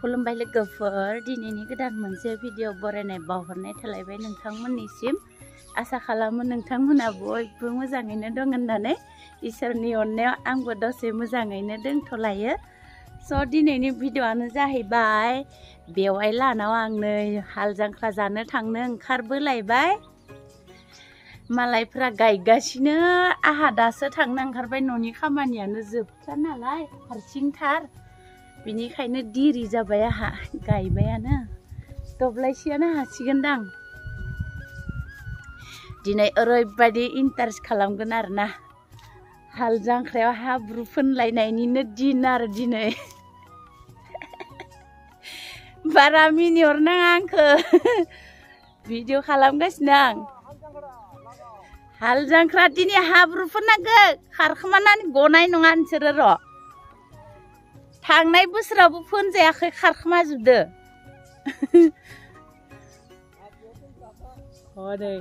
खुलुमबाय लोगोफोर दिनैनि गोदान मोनसे भिडिअ बरायनाय बावहरनाय थालायबाय नोंथांमोननिसिम आसा खालामो नोंथांमोना बयबो मोजाङैनो दं होननानै इसोरनि अननायाव आंबो दसे मोजाङैनो दोनथ'लायो स' दिनैनि भिडिअआनो जाहैबाय बेवहाय लानाव आं नै हाल जांख्रा जानो थांनो ओंखारबोलायबाय मालायफ्रा गायगासिनो आहा दासो थांनो ओंखारबाय न'नि खामानियानो जोबथा नालाय हारसिंथार बिनिखायनो दिरि जाबाय आहा गायबायानो दब्लायसेयानो हासिगोनदां दिनै ओरैबायदि इन्टारेस्ट खालामगोन आरोना हाल जांख्रायाव हाब्रु फोनलायनायनिनो दिन आरो दिनै बारा मिनिहरनाङा आंखो भिडिअ खालामगासिनो आं हाल जांख्रा दिनै हाब्रु फोननांगो खारखोमानानै गनाय नङा नोंसोरो र' थांनाय बोसोरावबो फोनजायाखै खारखोमाजोबदो हनै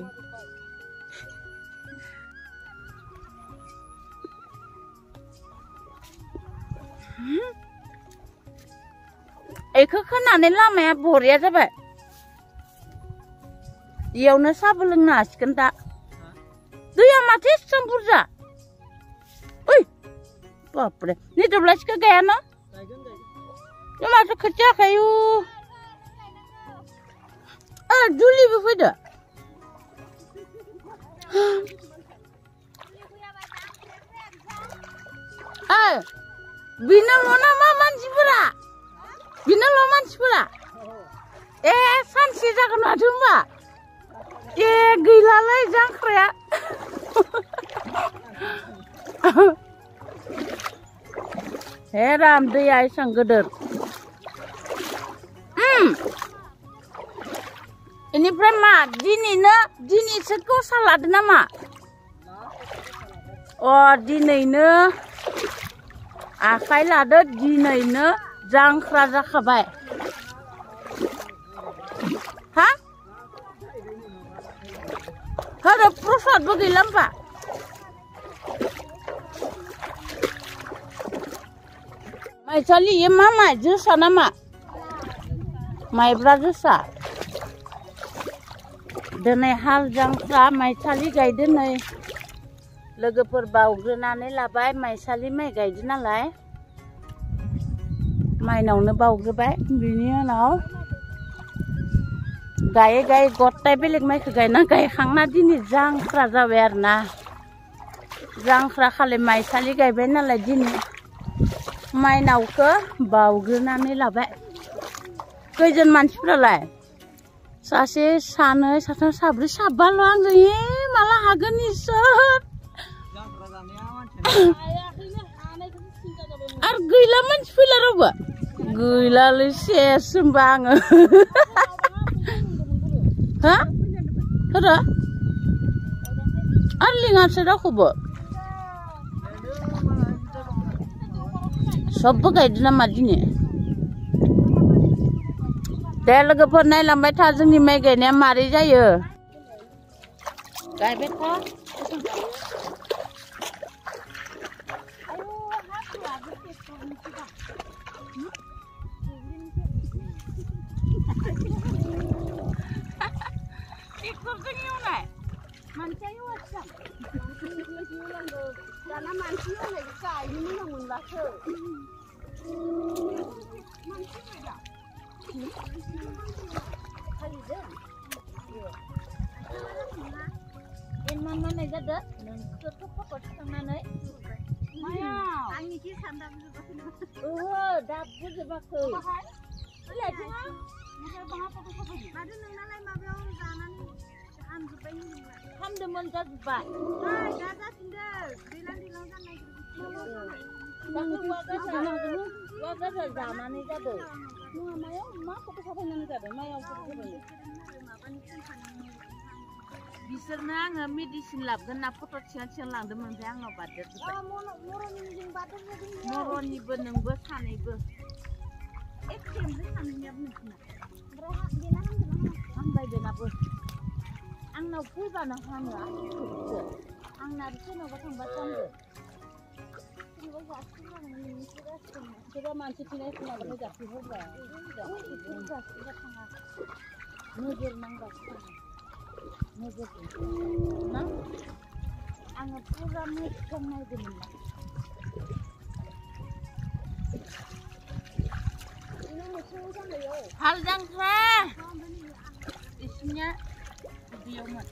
एखौ खोनानै लामाया बरिया जाबाय इयावनो साबो लोंनो हासिगोन दा दैया माथो एसेबां बुरजा ओइ बापरे नै दब्लायसेखौ गाया न माथो खोथिया आखायु जुलिबो फैदो बिनोल' नामा मानसिफोरा बिनोल' मानसिफोरा ए सानसे जागोन माथो होनबा ए गैलालै जांख्राया हे राम दैया एसां गोदोर इनिफ्राय मा दिनैसो गसा लादो नामा दिनैनो आखाइ लादो दिनैनो जांख्रा जाखाबाय हा होदो प्रसादबो गैला होमबा माइसालि ये मा माइ जोसा नामा माइब्रा जोसा दिनै हाल जांख्रा माइसालि गायदो नै लोगोफोर बावग्रोनानै लाबाय माइसालि माइ गायदो नालाय माइनावनो बावग्रोबाय बिनि उनाव गायै गायै गथाय बेलेग माइखौ गायना गायखांना दिनै जांख्रा जाबाय आरोना जांख्रा खालि माइसालि गायबाय नालाय दिनै माइनावखौ बावग्रोनानै लाबाय खैजोन मानसिफोरालाय सासे सानै साथाम साब्रै साबाल' आंजों माला हागोन इसोर आरो गैला मानसि फैला रावबो गैलालै सेस होनबा आङो हा होदो आरो लिङासै रावखौबो सबबो गायदो नामा दिनै दे लोगोफोर नायलांबाय था जोंनि माइ गायनाया मारै जायो गायबाय था मानसिया एवासै दाना मानसि एवनाय गायनो मोजां मोनलासो एमान मावनाय जादो नोंसोरथ' फट' थिखांनानै आंनिखि ओहो दाबो जोबाखै माथो नोंनालाय माबायाव जानानै हामदोंमोन जाजोब्बाय दा जाफिनदो दैलां जानाय जानानै जादों मायाव मा फट' साफायनानै जादों मायाव बिसोरनो आङो मेडिसिन लाबोगोन ना फट' थिखां लांदोंमोन ओमफ्राय आंनाव बारदेरजोब्बाय मरनिबो नोंबो सानैबो एखेमजों सानैनियाबो नोंसोरना हामबाय बेनाबो आंनाव फैबानो हामो आंना सोरनावबा थांबा हामो Hal jangkra isinya videoman.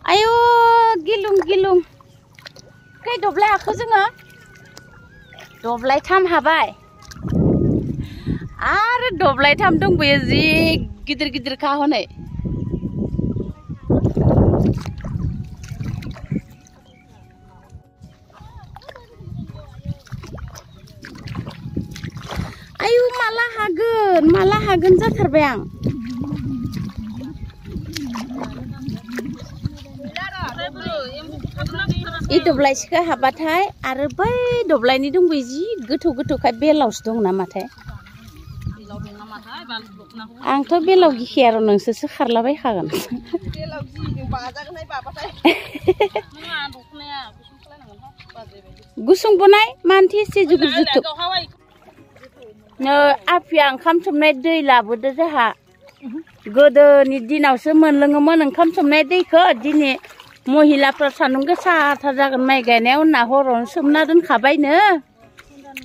Ayo gilung kai doblai akho जोङो दब्लायथाम हाबाय आरो दब्लायथाम दंबोयो जि गिदिर खा हनै आयु माला हागोन जाथारबाय आं इ दब्लायसेखौ हाबाथाय आरो बै दब्लायनि दंबोयो जि गोथौखाय बेलावसो दं नामाथाय आंथ' बेलाव गिखाया र' नोंसोरसो खारलाबायखागोन गुसुं बनाय मानथि एसे जुगुब जुथुब आफिया ओंखाम सोमनाय दै लाबोदो जोंहा गोदोनि दिनावसो मोनलोङोमोन ओंखाम सोमनाय दैखौ दिनै महिलाफ्रा सान्दुं गोसाथार जागोन माइ गायनायाव होनना हरावनो सोमना दोनखाबायनो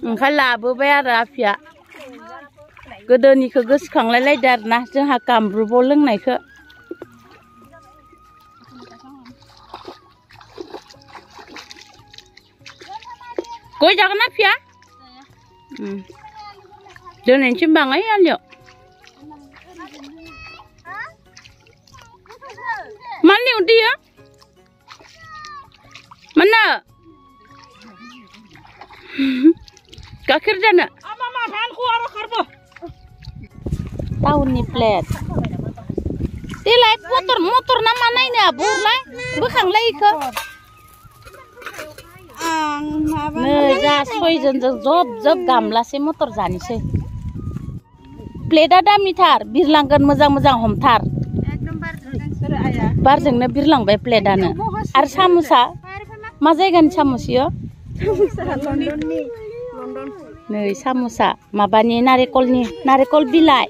ओंखाय लाबोबाय आरो आफिया गोदोनिखौ गोसोखांलायलायदो आरोना जोंहा कामरुपाव लोंनायखौ गय जागोन आफिया दोनैसिम बाङाय आलियाव मानि उदैया mana गाइखेर जानो टाउननि प्लेट देलाय मटर ना मा नायनो आब'लाय बोखांलाय इखौ नै जा सयजनजों जब गामलासे मटर जानोसै प्लेटआ दामिथार बिरलांगोन मोजां हमथार बारजोंनो बिरलांबाय प्लेटआनो आरो सामुसा मा जायगानि सामुस इयो नै सामुसा माबानि नारेकल बिलाइ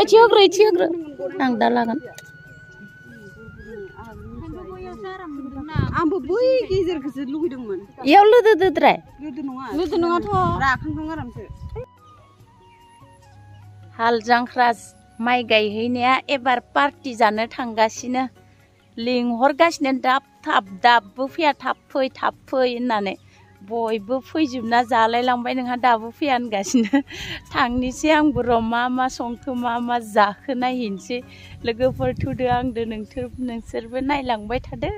इथि होग्रो आं दा लागोन आंबो बै गेजेरखौसो लुगैदोंमोन इयाव लोदोद्राय लोदो नङाथ' राखांदों आरामसो हाल जांख्रा माइ गायहैनाया एबार पार्टि जानो थांगासिनो लिंहरगासिनो दाबो फैया थाब फै होननानै बयबो फैजोबना जालायलांबाय नोंहा दाबो फैया होनगासिनो थांनोसै आंबो र' मा संखो मा जाखो नायहैनोसै लोगोफोर थुदो आंदो नोंसोरबो नायलांबाय थादो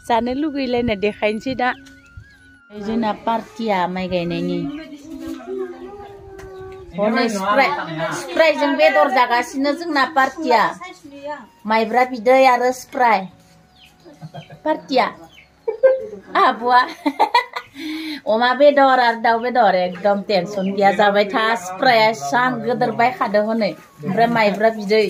जानो लुगैलायना देखायनोसै दा जोंना पार्टिया माइ गायनायनि हनै स्प्राइजों बेदर जागासिनो जोंना पार्टिया माइब्रा बिदै आरो स्प्राइ पार्टिया आब'आ अमा बेदर आरो दाउ बेदर एकदम टेनसन गैया जाबाय था स्प्राइया सान गोदोर बायखादो हनै ओमफ्राय माइब्रा बिदै